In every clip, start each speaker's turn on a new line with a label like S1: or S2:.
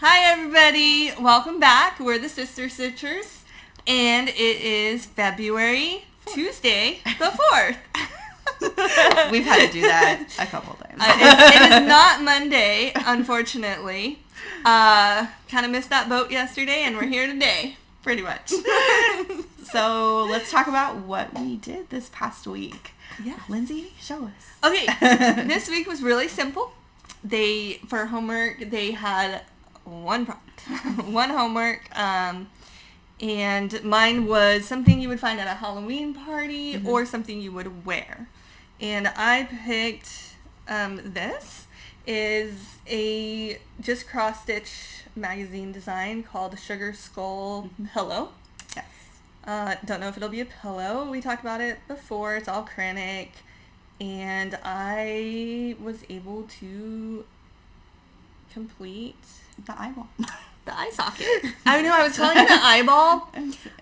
S1: Hi everybody, welcome back. We're the Sister Stitchers, and it is February Tuesday the 4th.
S2: We've had to do that a couple times.
S1: It is not Monday, unfortunately. Kind of missed that boat yesterday, and we're here today.
S2: Pretty much. So let's talk about what we did this past week.
S1: Yeah,
S2: Lindsay, show us.
S1: Okay, this week was really simple. For homework, they had one prompt, one homework, and mine was something you would find at a Halloween party or something you would wear. And I picked this is a just cross-stitch magazine design called Sugar Skull Pillow.
S2: Yes.
S1: Don't know if it'll be a pillow. We talked about it before. It's all Kranich. And I was able to complete
S2: The eyeball.
S1: the eye socket. I know, I was calling it an eyeball.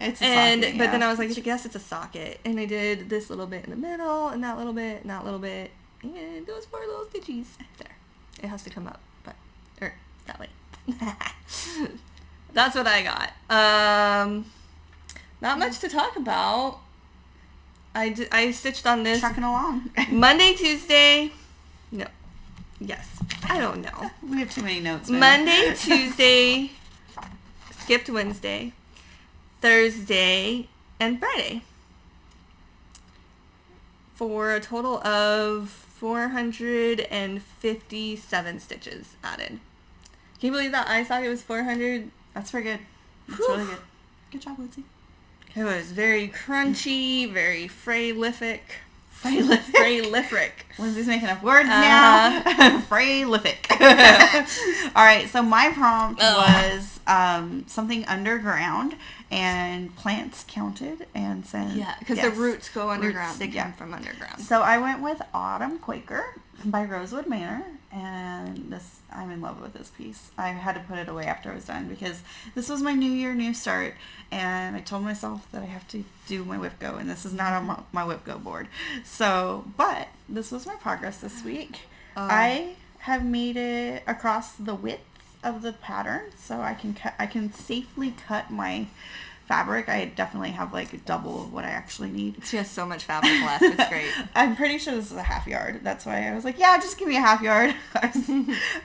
S2: It's a socket,
S1: But then I was like, I guess it's a socket. And I did this little bit in the middle, and that little bit, and that little bit. And those 4 little stitchies. There. It has to come up, or that way. That's what I got. Not much to talk about. I stitched on this.
S2: Trucking along.
S1: Monday, Tuesday. No. Yes. I don't know.
S2: We have too many notes. Man.
S1: Monday, Tuesday, skipped Wednesday, Thursday, and Friday. For a total of 457 stitches added. Can you believe that eye socket was 400?
S2: That's pretty good. That's
S1: Whew.
S2: really good. Good job, Lindsay.
S1: It was very crunchy, very fraylific.
S2: Fraylific. Lindsay's making up words now. Fraylific. All right, so my prompt was something underground and plants counted and sent.
S1: Yeah, because the roots go underground. They come from underground.
S2: So I went with Autumn Quaker by Rosewood Manor, and I'm in love with this piece. I had to put it away after I was done because this was my new year, new start, and I told myself that I have to do my whip go, and this is not on my whip go board. So, but this was my progress this week. I have made it across the width of the pattern, so I can safely cut my fabric. I definitely have like double of what I actually need.
S1: She has so much fabric left. It's great.
S2: I'm pretty sure this is a half yard. That's why I was like, yeah, just give me a half yard. I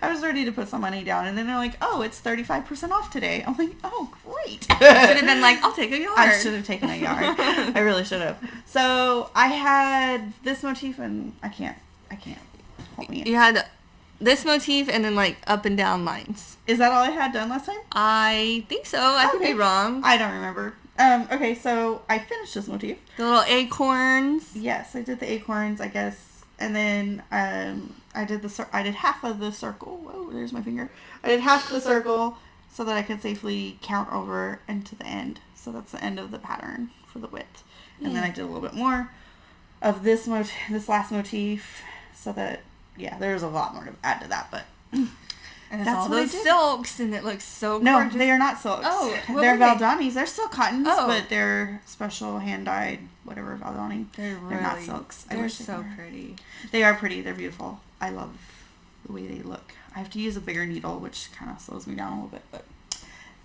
S2: was ready to put some money down, and then they're like, oh, it's 35% off today. I'm like, oh, great.
S1: You should have been like, I'll take a yard.
S2: I should have taken a yard. I really should have. So I had this motif, and I can't hold me in.
S1: You had this motif and then like up and down lines.
S2: Is that all I had done last time?
S1: I think so. I could be wrong.
S2: I don't remember. Okay, so I finished this motif.
S1: The little acorns.
S2: Yes, I did the acorns, I guess, and then I did half of the circle. Whoa, there's my finger. I did half the circle so that I could safely count over and to the end. So that's the end of the pattern for the width. And then I did a little bit more of this last motif, so that there's a lot more to add to that, but.
S1: And it's
S2: that's
S1: all
S2: what
S1: those silks, and it looks so gorgeous.
S2: No, they are not silks.
S1: Oh,
S2: they're Valdonis. They're still cottons,
S1: Oh.
S2: but they're special hand-dyed, whatever, Valdoni.
S1: They're
S2: not silks.
S1: They're so pretty.
S2: They are pretty. They're beautiful. I love the way they look. I have to use a bigger needle, which kind of slows me down a little bit, but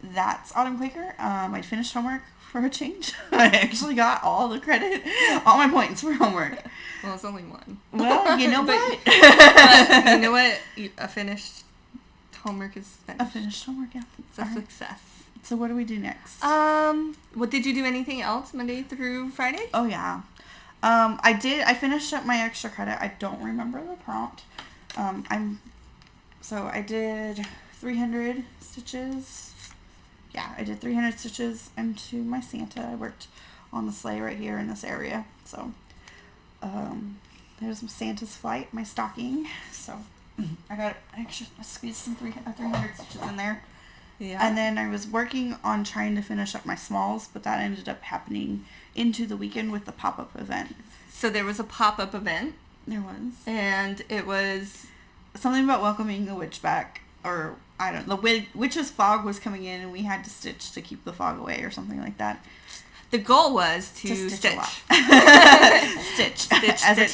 S2: that's Autumn Quaker. I finished homework for a change. I actually got all the credit, all my points for homework.
S1: Well, it's only one.
S2: Well, you know what?
S1: You know what? A finished homework is finished.
S2: A finished homework, yeah.
S1: It's a success.
S2: So what do we do next?
S1: What did you do? Anything else Monday through Friday?
S2: Oh yeah. I finished up my extra credit. I don't remember the prompt. So I did 300 stitches. Yeah, I did 300 stitches into my Santa. I worked on the sleigh right here in this area. So, there's Santa's flight, my stocking. So, I got extra, I squeezed some 300 stitches in there. Yeah. And then I was working on trying to finish up my smalls, but that ended up happening into the weekend with the pop-up event.
S1: So there was a pop-up event.
S2: There was.
S1: And it was
S2: something about welcoming the witch back, or I don't know, the witch's fog was coming in and we had to stitch to keep the fog away or something like that.
S1: The goal was to stitch.
S2: Stitch as a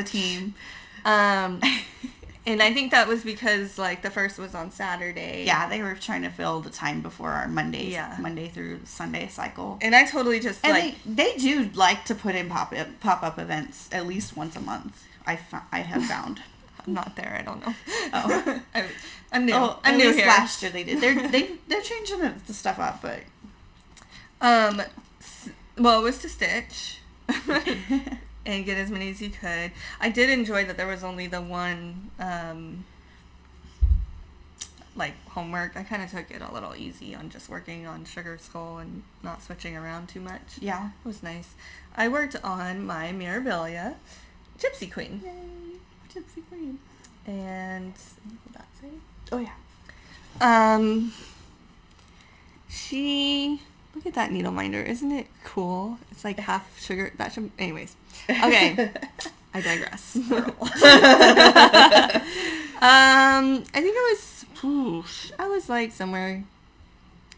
S2: team.
S1: And I think that was because, like, the first was on Saturday.
S2: Yeah, they were trying to fill the time before our Monday through Sunday cycle.
S1: And I totally just,
S2: and they do like to put in pop-up events at least once a month. I have found.
S1: I'm not there. I don't know.
S2: Oh.
S1: I'm new.
S2: Oh,
S1: I'm new here.
S2: Last year they did. They're changing the stuff up, but...
S1: Well, it was to stitch. And get as many as you could. I did enjoy that there was only the one, homework. I kind of took it a little easy on just working on Sugar Skull and not switching around too much.
S2: Yeah.
S1: It was nice. I worked on my Mirabilia Gypsy Queen.
S2: Yay. Gypsy Queen.
S1: And, what did that say?
S2: Oh, yeah.
S1: Look at that needle minder. Isn't it cool? It's like half sugar. Anyways. Okay. I digress. I think I was like somewhere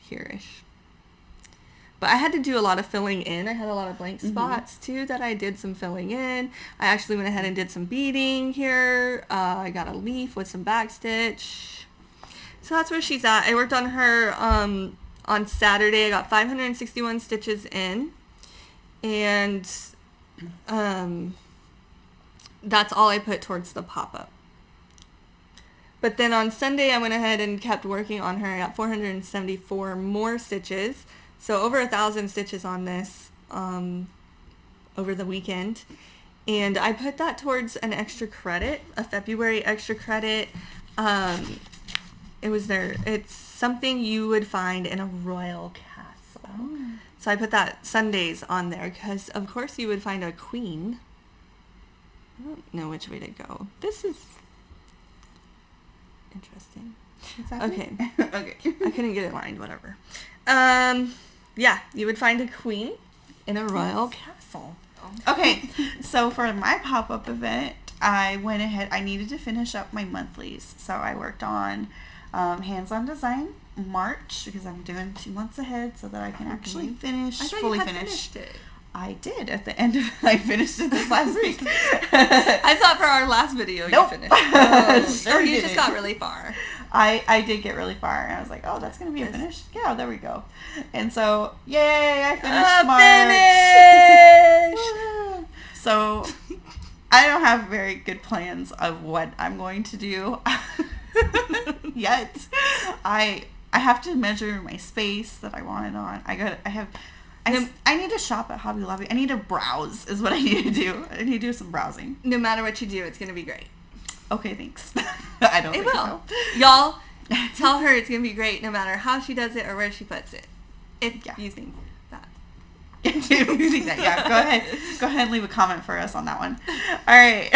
S1: here-ish. But I had to do a lot of filling in. I had a lot of blank spots too that I did some filling in. I actually went ahead and did some beading here. I got a leaf with some backstitch. So that's where she's at. I worked on her on Saturday. I got 561 stitches in. And that's all I put towards the pop-up. But then on Sunday, I went ahead and kept working on her. I got 474 more stitches. So over 1,000 stitches on this over the weekend. And I put that towards an extra credit, a February extra credit. It's something you would find in a royal castle. Oh. So I put that Sundays on there because, of course, you would find a queen. I don't know which way to go. This is interesting.
S2: Exactly.
S1: Okay. Okay. I couldn't get it lined, whatever. Yeah, you would find a queen in a royal castle.
S2: Okay, so for my pop-up event, I went ahead, I needed to finish up my monthlies. So I worked on hands-on design March because I'm doing 2 months ahead so that I can actually finish, fully finish.
S1: Finished it.
S2: I did at the end of I finished it this last week.
S1: I thought for our last video
S2: nope.
S1: you finished.
S2: Sure
S1: you just got really far.
S2: I did get really far, and I was like, oh, that's going to be a finish? Yeah, there we go. And so, yay, I finished March.
S1: Finish!
S2: So, I don't have very good plans of what I'm going to do yet. I have to measure my space that I want it on. I need to shop at Hobby Lobby. I need to browse is what I need to do. I need to do some browsing.
S1: No matter what you do, it's going to be great.
S2: Okay, thanks. I don't think
S1: will.
S2: So.
S1: Y'all, tell her it's going to be great no matter how she does it or where she puts it. If you think that.
S2: If you think that, yeah. Go ahead and leave a comment for us on that one. All right.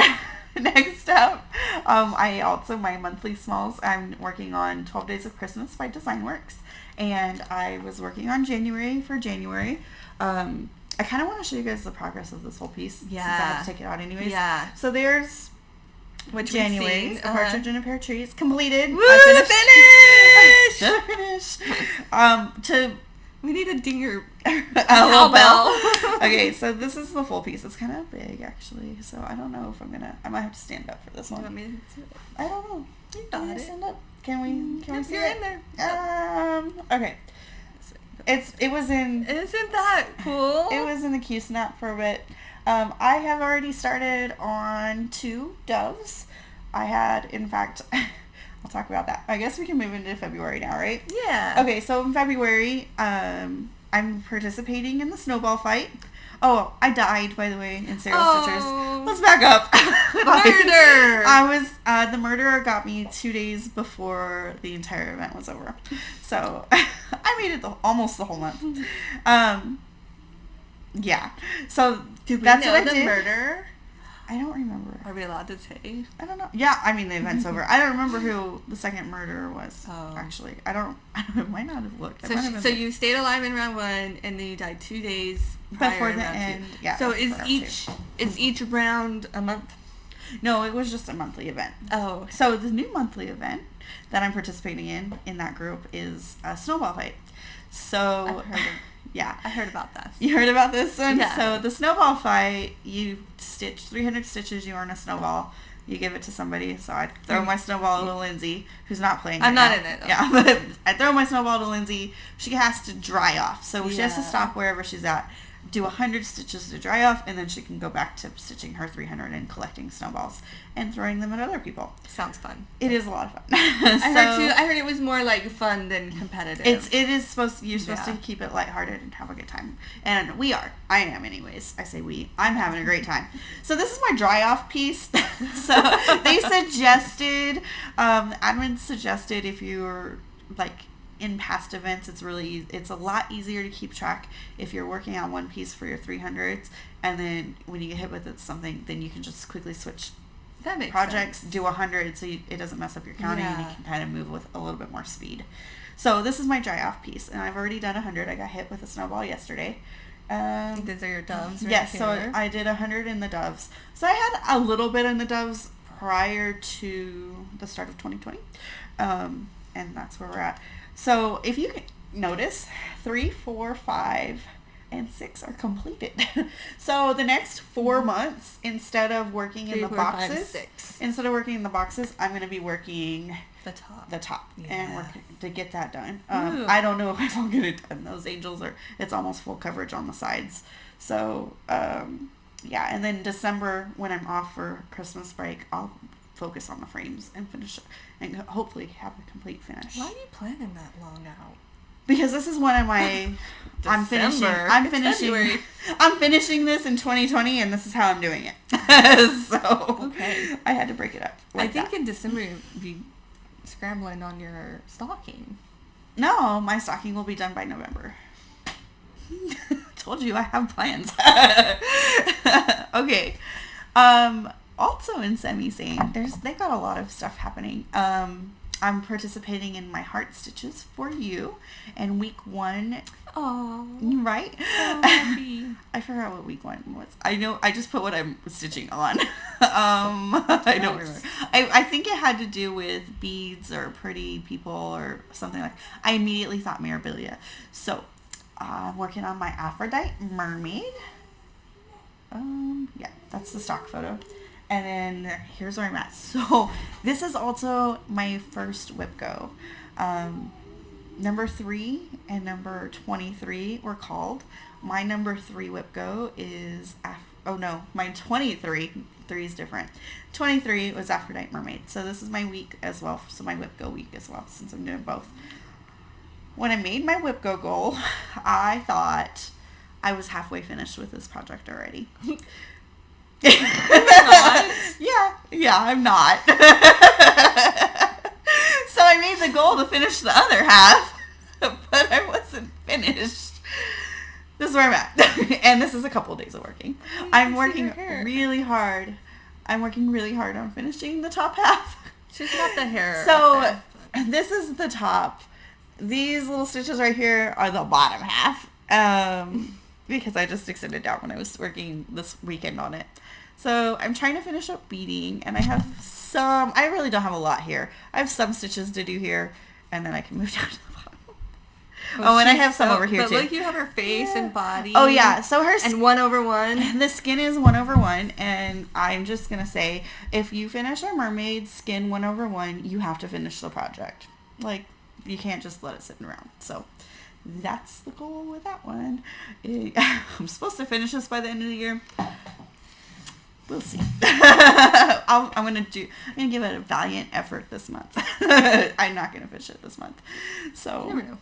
S2: Next up, my monthly smalls, I'm working on 12 Days of Christmas by Designworks. And I was working on January for January. I kind of want to show you guys the progress of this whole piece.
S1: Yeah.
S2: Since I have to take it out anyways.
S1: Yeah.
S2: So there's January, a partridge in a pear trees, completed.
S1: Woo!
S2: I finished.
S1: We need a dinger.
S2: Cowbell. Okay, so this is the full piece. It's kind of big, actually. So I don't know if I might have to stand up for this one.
S1: You want me to do it?
S2: I don't know.
S1: You got it.
S2: Stand up? Can we see
S1: you're
S2: it?
S1: in there.
S2: Okay. It was in...
S1: Isn't that cool?
S2: It was in the Q-Snap for a bit. I have already started on 2 doves. I had, in fact... I'll talk about that. I guess we can move into February now, right?
S1: Yeah.
S2: Okay, so in February, I'm participating in the snowball fight. Oh, I died, by the way, in Sarah's Stitchers. Let's back up.
S1: Murder!
S2: The murderer got me 2 days before the entire event was over. So, I made it almost the whole month. Yeah. So, that's what I did.
S1: Murder?
S2: I don't remember.
S1: Are we allowed to say?
S2: I don't know. Yeah, I mean, the event's over. I don't remember who the second murderer was, actually. I don't I might not have looked.
S1: So you stayed alive in round 1, and then you died 2 days
S2: before the end. Yeah.
S1: So is each round a month?
S2: No, it was just a monthly event.
S1: Oh.
S2: So the new monthly event that I'm participating in that group is a snowball fight. So... Yeah.
S1: I heard about this.
S2: You heard about this one?
S1: Yeah.
S2: So the snowball fight, you stitch 300 stitches, you earn a snowball. You give it to somebody. So I throw my snowball to Lindsay, who's not playing.
S1: I'm not in it, though.
S2: Yeah, but I throw my snowball to Lindsay. She has to dry off. So she has to stop wherever she's at, do 100 stitches to dry off, and then she can go back to stitching her 300 and collecting snowballs and throwing them at other people.
S1: Sounds fun.
S2: It is a lot of fun.
S1: I heard it was more like fun than competitive.
S2: It is supposed. You're supposed to keep it lighthearted and have a good time, and we are. I am, anyways. I say we. I'm having a great time. So this is my dry off piece. So they suggested, admin suggested, if you're like in past events, it's a lot easier to keep track if you're working on one piece for your 300s, and then when you get hit with something, then you can just quickly switch
S1: that makes
S2: projects,
S1: sense.
S2: do 100 so it doesn't mess up your counting, and you can kind of move with a little bit more speed. So this is my dry off piece, and I've already done 100. I got hit with a snowball yesterday.
S1: These are your doves, right?
S2: Yes,
S1: here.
S2: so I did 100 in the doves. So I had a little bit in the doves prior to the start of 2020, and that's where we're at. So if you can notice, 3, 4, 5, and 6 are completed. So the next 4 months, instead of working in the boxes, I'm going to be working the top and working to get that done. I don't know if I'll get it done. Those angels it's almost full coverage on the sides. So and then December, when I'm off for Christmas break, I'll focus on the frames and finish it, and hopefully have a complete finish.
S1: Why are you planning that long out?
S2: Because this is one of my I'm finishing this in 2020, and this is how I'm doing it. So
S1: okay.
S2: I had to break it up.
S1: I think in December you'll be scrambling on your stocking.
S2: No, my stocking will be done by November. Told you I have plans. Okay. Also in semi-sane, they got a lot of stuff happening. I'm participating in my heart stitches for you, and week 1.
S1: Oh,
S2: right. I forgot what week 1 was. I know. I just put what I'm stitching on. I don't remember. I think it had to do with beads or pretty people or something like. I immediately thought memorabilia. So I'm working on my Aphrodite mermaid. Yeah, that's the stock photo. And then here's where I'm at. So this is also my first whip go. Number 3 and number 23 were called. My number 3 whip go is, my 23, 3 is different. 23 was Aphrodite Mermaid. So this is my week as well. So my whip go week as well, since I'm doing both. When I made my whip go goal, I thought I was halfway finished with this project already. Yeah, I'm not. So I made the goal to finish the other half, but I wasn't finished. This is where I'm at. And this is a couple of days of working. I'm working really hard. On finishing the top half.
S1: She's got the hair.
S2: So this is the top. These little stitches right here are the bottom half. Because I just extended down when I was working this weekend on it. So I'm trying to finish up beading, and I really don't have a lot here. I have some stitches to do here, and then I can move down to the bottom. And I have some over here too.
S1: But look, you have her face and body.
S2: Oh yeah, so
S1: and 1/1.
S2: The skin is 1/1, and I'm just gonna say, if you finish a mermaid skin 1/1, you have to finish the project. Like, you can't just let it sit around. So that's the goal with that one. I'm supposed to finish this by the end of the year. We'll see. I'm gonna give it a valiant effort this month. I'm not gonna finish it this month. So
S1: you never know.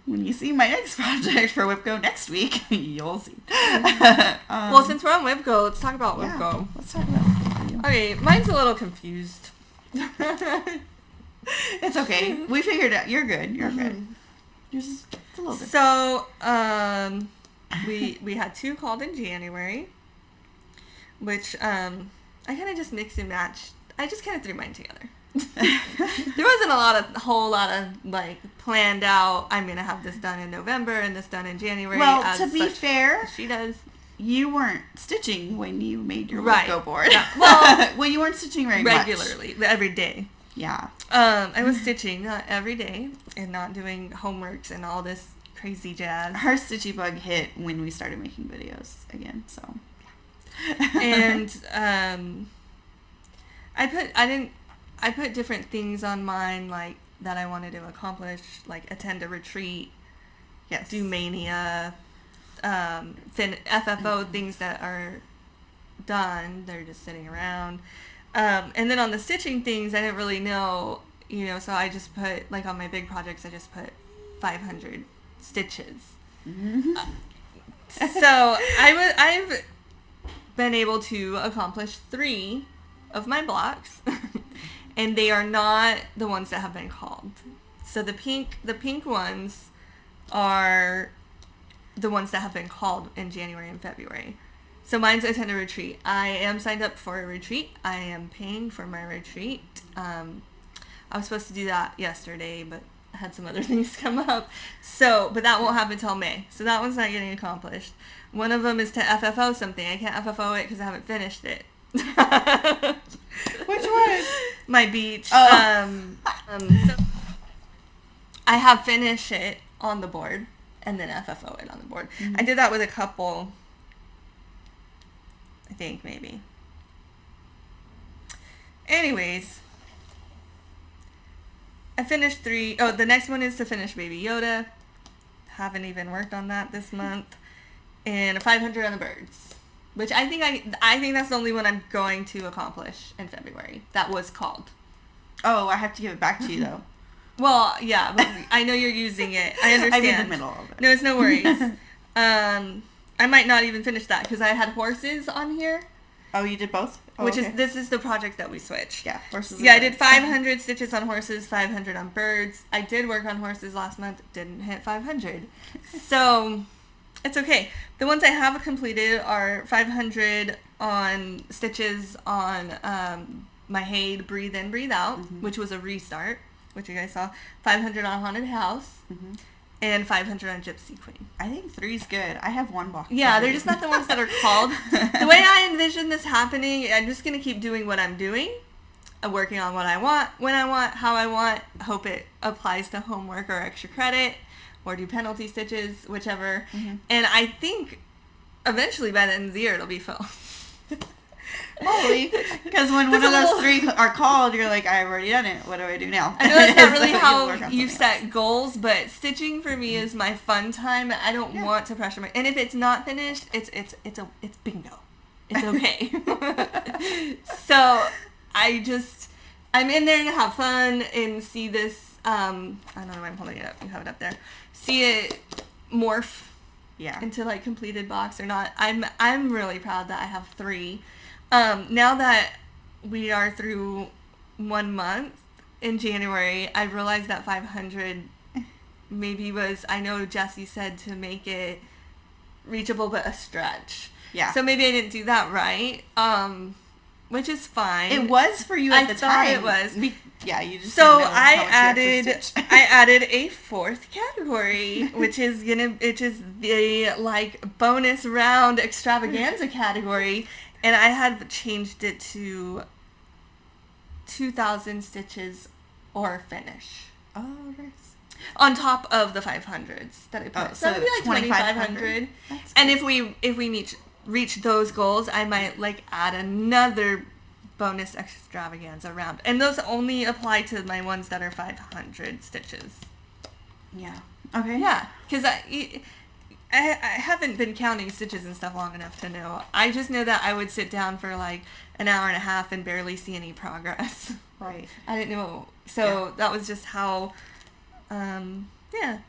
S2: When you see my next project for WhipGo next week, you'll see.
S1: Well, since we're on WhipGo, let's talk about WhipGo.
S2: Let's talk about WhipGo for you.
S1: Okay, mine's a little confused.
S2: It's okay. We figured it out. You're good. You're good. It's a little different.
S1: So, we had 2 called in January, which I kind of just mixed and matched. I just kind of threw mine together. There wasn't a whole lot of like planned out. I'm gonna have this done in November and this done in January.
S2: Well, to be fair,
S1: she does.
S2: You weren't stitching when you made your
S1: WhipGo
S2: board.
S1: Yeah. Well,
S2: well, you weren't stitching
S1: regularly, every day.
S2: Yeah.
S1: I was stitching every day and not doing homeworks and all this crazy jazz.
S2: Her stitchy bug hit when we started making videos again, so.
S1: And I put different things on mine, like, that I wanted to accomplish, like attend a retreat,
S2: Yes.
S1: do mania, FFO, things that are done, they're just sitting around. And then on the stitching things, I didn't really know, so I just put, like, on my big projects, I just put 500 stitches. So I've been able to accomplish 3 of my blocks, and they are not the ones that have been called. So the pink ones are the ones that have been called in January and February. So mine's attend a retreat. I am signed up for a retreat. I am paying for my retreat. I was supposed to do that yesterday, but I had some other things come up. But that won't happen until May. So that one's not getting accomplished. One of them is to FFO something. I can't FFO it because I haven't finished it.
S2: Which one?
S1: My beach.
S2: Oh.
S1: So I have finished it on the board and then FFO it on the board. Mm-hmm. I did that with a couple, I think, maybe. Anyways, I finished 3. Oh, the next one is to finish Baby Yoda. Haven't even worked on that this month. And 500 on the birds, which I think that's the only one I'm going to accomplish in February. That was called.
S2: Oh, I have to give it back to you though.
S1: Well, yeah, but I know you're using it. I understand.
S2: I'm in the middle of it.
S1: No, it's no worries. I might not even finish that because I had horses on here.
S2: Oh, you did both? Oh,
S1: this is the project that we switched.
S2: Yeah, horses.
S1: Yeah, I did 500 stitches on horses, 500 on birds. I did work on horses last month, didn't hit 500. So it's okay. The ones I have completed are 500 on stitches on my Haid Breathe In, Breathe Out, mm-hmm. which was a restart, which you guys saw. 500 on Haunted House, mm-hmm. and 500 on Gypsy Queen.
S2: I think 3's good. I have 1 box.
S1: Yeah, they're just not the ones that are called. The way I envision this happening, I'm just going to keep doing what I'm doing, working on what I want, when I want, how I want, hope it applies to homework or extra credit, or do penalty stitches, whichever. Mm-hmm. And I think eventually by the end of the year it'll be full.
S2: Holy, because when one of those 3 are called, you're like, I've already done it. What do I do now?
S1: I know that's not really how you set goals, but stitching for me is my fun time. I don't want to pressure and if it's not finished, it's bingo. It's okay. So I'm in there to have fun and see this. I don't know why I'm holding it up. You have it up there. See it morph.
S2: Yeah.
S1: Into like completed box or not. I'm really proud that I have 3. Now that we are through 1 month in January, I realized that 500 maybe was, I know Jessie said to make it reachable but a stretch.
S2: Yeah.
S1: So maybe I didn't do that right, which is fine.
S2: It was for you at the time.
S1: I thought it was.
S2: Yeah, you just.
S1: So I added a 4th category, which is the like bonus round extravaganza category, and I had changed it to 2,000 stitches or finish.
S2: Oh, nice.
S1: On top of the 500s that I put. So it'd be like 2,500. And if we reach those goals, I might like add another bonus extravaganza round. And those only apply to my ones that are 500 stitches.
S2: Yeah. Okay.
S1: Yeah. Because I haven't been counting stitches and stuff long enough to know. I just know that I would sit down for like an hour and a half and barely see any progress.
S2: Right.
S1: I didn't know. So that was just how, yeah.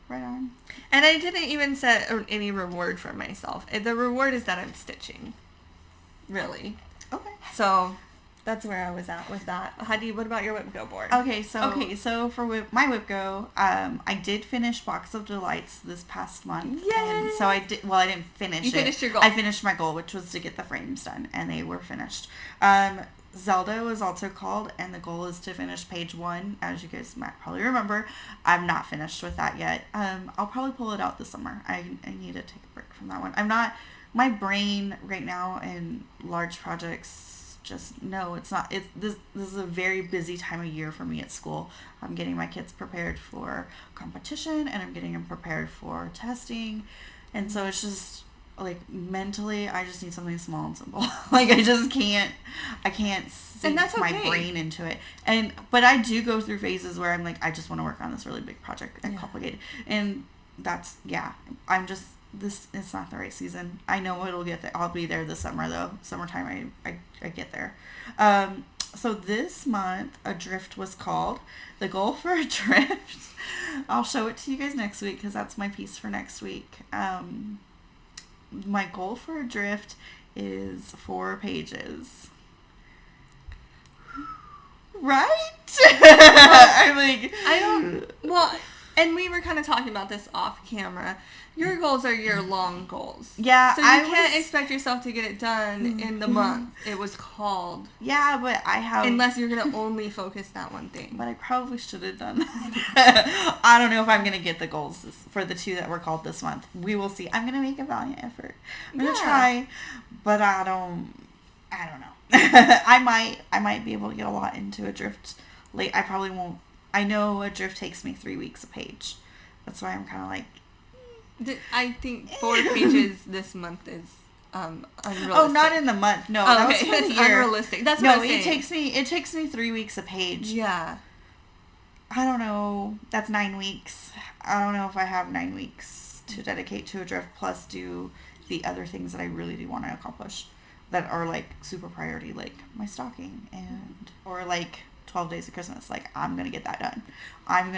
S2: Right on.
S1: And I didn't even set any reward for myself. The reward is that I'm stitching. Really.
S2: Okay.
S1: So that's where I was at with that. Heidi, what about your Whip Go board?
S2: Okay, so for my Whip Go, I did finish Box of Delights this past month.
S1: Yay!
S2: And so I didn't finish it.
S1: You finished your goal.
S2: I finished my goal, which was to get the frames done, and they were finished. Zelda was also called, and the goal is to finish page 1. As you guys might probably remember, I'm not finished with that yet. I'll probably pull it out this summer. I need to take a break from that one. My brain right now in large projects, just no, it's not. This is a very busy time of year for me at school. I'm getting my kids prepared for competition, and I'm getting them prepared for testing, and so it's just like, mentally, I just need something small and simple. Like, I can't sink
S1: And that's
S2: my
S1: okay.
S2: brain into it. But I do go through phases where I'm like, I just want to work on this really big project and complicated. And that's, it's not the right season. I know it'll get there. I'll be there this summer, though. Summertime, I get there. So this month, a drift was called. The goal for a drift, I'll show it to you guys next week because that's my piece for next week. My goal for a drift is 4 pages. Right? I'm like...
S1: And we were kind of talking about this off camera. Your goals are your long goals.
S2: Yeah,
S1: so you can't expect yourself to get it done in the month it was called.
S2: Yeah, but I have...
S1: Unless you're going to only focus that one thing.
S2: But I probably should have done that. I don't know if I'm going to get the goals for the 2 that were called this month. We will see. I'm going to make a valiant effort. I'm going to try, but I don't know. I might be able to get a lot into a drift late. I probably won't. I know a drift takes me 3 weeks a page. That's why I'm kind of like...
S1: I think 4 pages this month is unrealistic.
S2: Oh, not in the month. No, that was for the year.
S1: Unrealistic. That's what I'm saying.
S2: It takes me 3 weeks a page.
S1: Yeah.
S2: I don't know. That's 9 weeks. I don't know if I have 9 weeks to dedicate to a drift plus do the other things that I really do want to accomplish that are like super priority, like my stocking or like 12 days of Christmas. Like, I'm going to get that done. I'm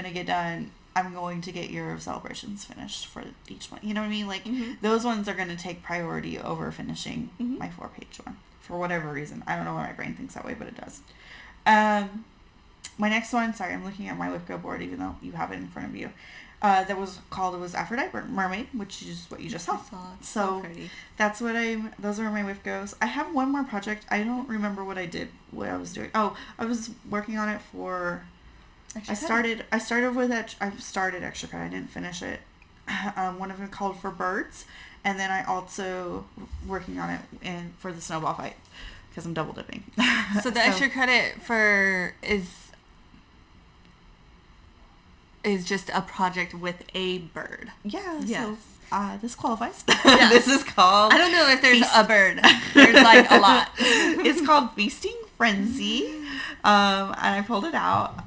S2: going to get your celebrations finished for each one. You know what I mean? Like, those ones are going to take priority over finishing my 4-page one. For whatever reason. I don't know why my brain thinks that way, but it does. My next one, sorry, I'm looking at my WIPGO board, even though you have it in front of you. It was Aphrodite Mermaid, which is what you just saw. So
S1: pretty.
S2: Those are my WIPGOs. I have one more project. I don't remember what I was doing. Oh, I was working on it for... I started Extra Cut. I didn't finish it. One of them called for birds, and then I also working on it for the snowball fight because I'm double dipping.
S1: So the extra credit for is just a project with a bird.
S2: Yeah.
S1: Yes.
S2: So this qualifies.
S1: Yes.
S2: This is called...
S1: I don't know if there's a bird. There's like a lot.
S2: It's called Feasting Frenzy. And I pulled it out.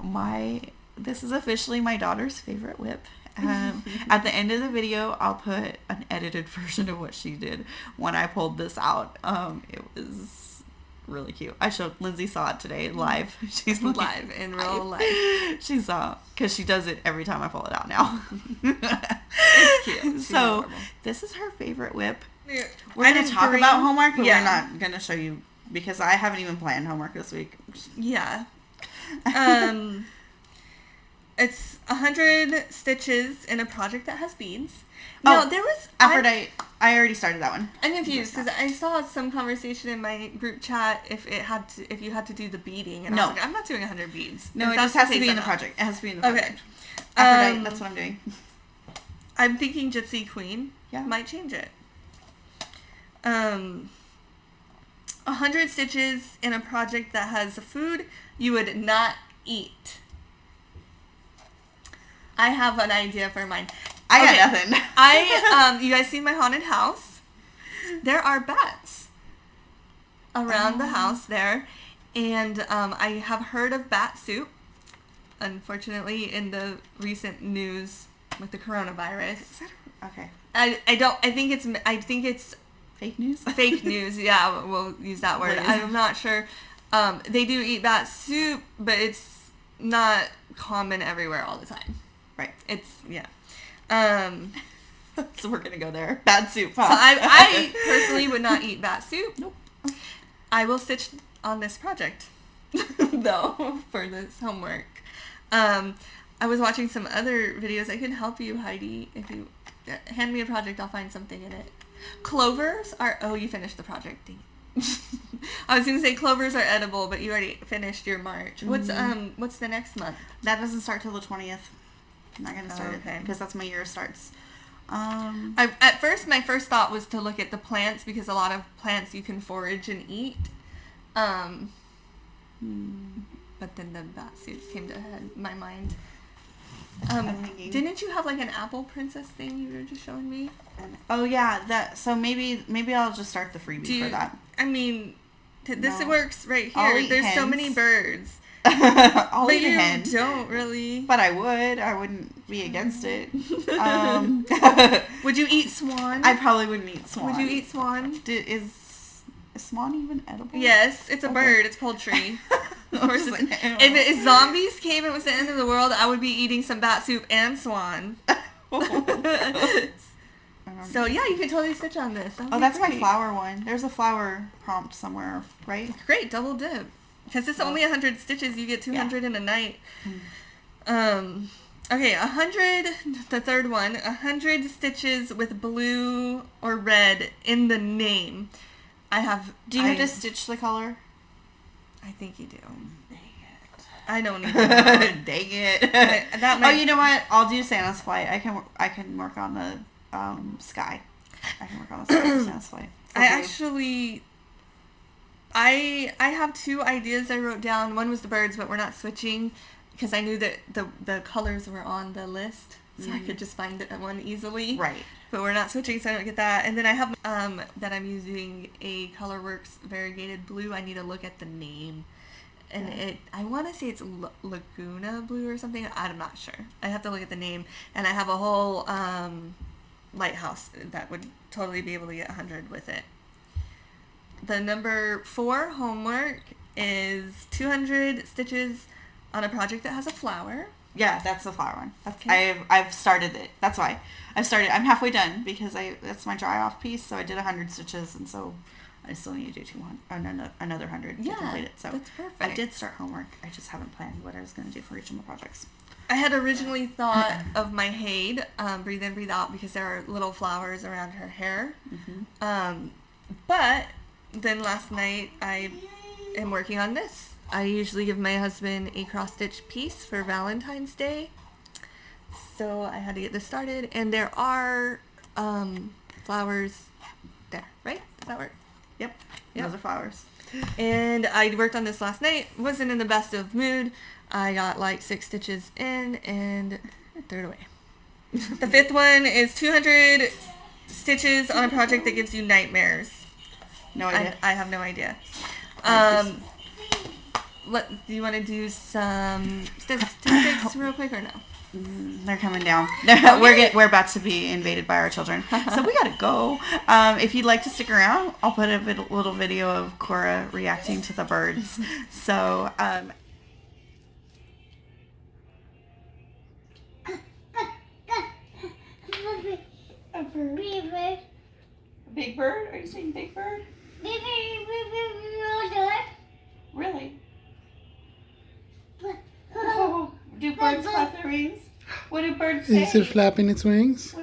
S2: This is officially my daughter's favorite whip. At the end of the video, I'll put an edited version of what she did when I pulled this out. It was really cute. Lindsay saw it today live. She's
S1: live in real life.
S2: She saw, because she does it every time I pull it out now.
S1: It's cute. She's
S2: so
S1: adorable.
S2: This is her favorite whip.
S1: We're
S2: going to talk about homework, but
S1: yeah.
S2: we're not going to show you because I haven't even planned homework this week.
S1: Yeah. It's 100 stitches in a project that has beads. No, there was...
S2: Aphrodite. I already started that one.
S1: I'm confused because I saw some conversation in my group chat if you had to do the beading. And I was like, I'm not doing 100 beads.
S2: No, it just has to be in the project. It has to be in the project.
S1: Okay.
S2: Aphrodite, that's what I'm doing.
S1: I'm thinking Gypsy Queen.
S2: Yeah.
S1: Might change it. 100 stitches in a project that has food you would not eat. I have an idea for mine.
S2: I got nothing.
S1: You guys see my haunted house? There are bats around the house there, and I have heard of bat soup. Unfortunately, in the recent news with the coronavirus.
S2: Okay.
S1: I think it's
S2: fake news.
S1: Fake news. Yeah, we'll use that word. I'm not sure. They do eat bat soup, but it's not common everywhere all the time.
S2: Right.
S1: It's
S2: so we're gonna go there. Bat soup. Huh?
S1: So I personally would not eat bat soup.
S2: Nope.
S1: I will stitch on this project though for this homework. I was watching some other videos. I can help you, Heidi. If you hand me a project, I'll find something in it. Clovers are... Oh, you finished the project. I was going to say clovers are edible, but you already finished your March. What's the next month?
S2: That doesn't start till the 20th. I'm not going to start it because that's my year starts.
S1: At first, my first thought was to look at the plants because a lot of plants you can forage and eat. But then the bat soup came to my mind.
S2: I'm thinking.
S1: Didn't you have like an apple princess thing you were just showing me?
S2: Oh yeah, that. So maybe I'll just start the freebie for that.
S1: I mean, this
S2: No.
S1: works right
S2: I'll
S1: here.
S2: eat
S1: There's so
S2: hens.
S1: many birds.
S2: I'll
S1: But
S2: eat a
S1: you
S2: hen.
S1: don't really.
S2: But I would. I wouldn't be against it.
S1: Would you eat swan?
S2: I probably wouldn't eat swan.
S1: Would you eat swan?
S2: Is swan even edible?
S1: Yes, it's a bird. It's poultry. If zombies came and it was the end of the world, I would be eating some bat soup and swan. So yeah, you can totally stitch on this.
S2: That's great. My flower one. There's a flower prompt somewhere, right?
S1: Great, double dip. Because it's only 100 stitches, you get 200 in a night. Okay, 100, the third one, 100 stitches with blue or red in the name. Do you have to stitch the color? I think you do.
S2: Dang it.
S1: I don't need to know.
S2: Dang it. You know what? I'll do Santa's Flight. I can work on the sky. I can work on the sky for Santa's Flight.
S1: I have 2 ideas I wrote down. One was the birds, but we're not switching because I knew that the colors were on the list, so I could just find one easily.
S2: Right.
S1: But we're not switching, so I don't get that. And then I have that I'm using a Colorworks variegated blue. I need to look at the name. And I want to say it's Laguna blue or something. I'm not sure. I have to look at the name. And I have a whole lighthouse that would totally be able to get 100 with it. The number 4 homework is 200 stitches on a project that has a flower.
S2: Yeah, that's the flower one. Okay. I've started it. That's why I've started. I'm halfway done because that's my dry off piece. So I did 100 stitches, and so I still need to do 200, another 100 to complete it. So
S1: that's perfect.
S2: I did start homework. I just haven't planned what I was going to do for each of my projects.
S1: I had originally thought of my Haid, breathe in, breathe out, because there are little flowers around her hair. But then last night I am working on this. I usually give my husband a cross-stitch piece for Valentine's Day. So I had to get this started. And there are flowers there, right? Does that work?
S2: Yep. Those are flowers.
S1: And I worked on this last night. Wasn't in the best of mood. I got like 6 stitches in and threw it away. The 5th one is 200 stitches on a project that gives you nightmares.
S2: No idea.
S1: I have no idea. Do you want to do some statistics real quick or no?
S2: They're coming down. We're about to be invaded by our children, so we gotta go. If you'd like to stick around, I'll put a little video of Cora reacting to the birds. So. A bird. Big bird? Are you saying big bird? Really? Oh, do birds flap their wings? What do birds say?
S3: Is it flapping its wings?